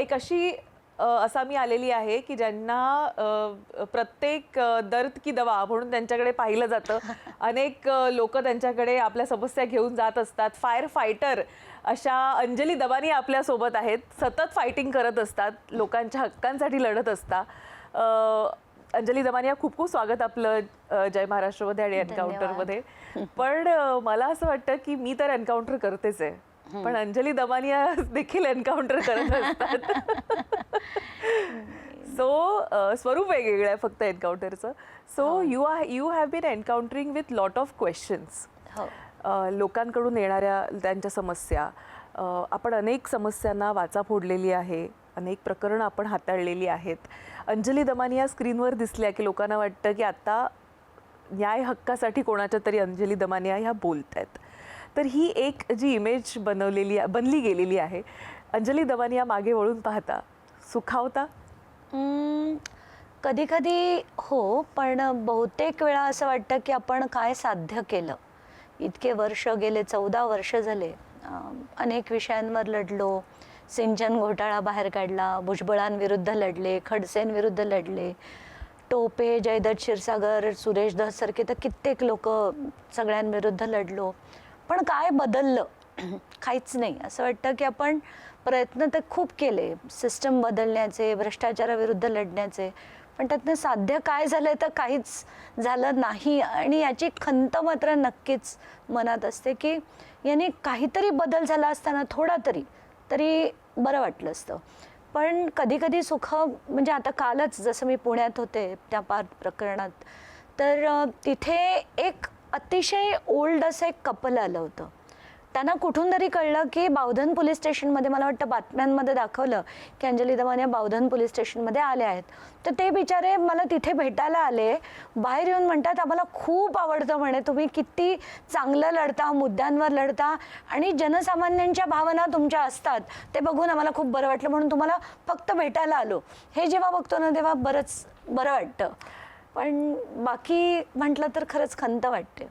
एक अशी असामी आलेली आहे की ज्यांना प्रत्येक दर्द की दवा म्हणून त्यांच्याकडे पाहिलं जातं. अनेक लोक त्यांच्याकडे आपल्या समस्या घेऊन जात असतात. फायर फायटर अशा अंजली दमानी आपल्या सोबत आहेत. सतत फायटिंग करत असतात, लोकांच्या हक्कांसाठी लढत असतात. अंजली दमानिया, खूप खूप स्वागत आपलं जय महाराष्ट्रमध्ये आणि एन्काउंटरमध्ये. पण मला असं वाटतं की मी तर एन्काउंटर करतेच आहे, पण अंजली दमानिया देखील एन्काउंटर करत असतात. सो स्वरूप वेगवेगळं आहे फक्त एन्काउंटरचं. So you have been encountering with lot of questions. लोकांकडून येणाऱ्या त्यांच्या समस्या, आपण अनेक समस्यांना वाचा फोडलेली आहे, अनेक प्रकरणं आपण हाताळलेली आहेत. अंजली दमानिया स्क्रीनवर दिसल्या की लोकांना वाटतं की आता न्याय हक्कासाठी कोणाच्या तरी अंजली दमानिया ह्या बोलत आहेत. तर ही एक जी इमेज बनली गेलेली आहे, अंजली दमानिया मागे वळून पाहता सुखावता? कधी कधी हो, पण बहुतेक वेळा असं वाटतं की आपण काय साध्य केलं. इतके वर्ष गेले, 14 वर्ष झाले, अनेक विषयांवर लढलो. सिंचन घोटाळा बाहेर काढला, भुजबळांविरुद्ध लढले, खडसेंविरुद्ध लढले, टोपे, जयदत्त क्षीरसागर, सुरेश धससारखे तर कित्येक लोक सगळ्यांविरुद्ध लढलो. पण काय बदललं? काहीच नाही. असं वाटतं की आपण प्रयत्न तर खूप केले सिस्टम बदलण्याचे, भ्रष्टाचाराविरुद्ध लढण्याचे, पण त्यातनं साध्य काय झालं तर काहीच झालं नाही. आणि याची खंत मात्र नक्कीच मनात असते की याने काहीतरी बदल झाला असताना थोडा तरी बरं वाटलं असतं. पण कधी कधी सुख म्हणजे आता कालच जसं मी पुण्यात होते त्या प्रकरणात, तर तिथे एक अतिशय ओल्ड असं एक कपल आलं होतं. त्यांना कुठून तरी कळलं की बावधन पोलीस स्टेशनमध्ये, मला वाटतं बातम्यांमध्ये दाखवलं की अंजली दमानिया बावधन पोलीस स्टेशनमध्ये आले आहेत. तर ते बिचारे मला तिथे भेटायला आले. बाहेर येऊन म्हणतात, आम्हाला खूप आवडतं म्हणे, तुम्ही किती चांगलं लढता, मुद्द्यांवर लढता आणि जनसामान्यांच्या भावना तुमच्या असतात, ते बघून आम्हाला खूप बरं वाटलं, म्हणून तुम्हाला फक्त भेटायला आलो. हे जेव्हा बघतो ना तेव्हा बरंच बरं वाटतं. पण बाकी म्हटलं तर खरंच खंत वाटते.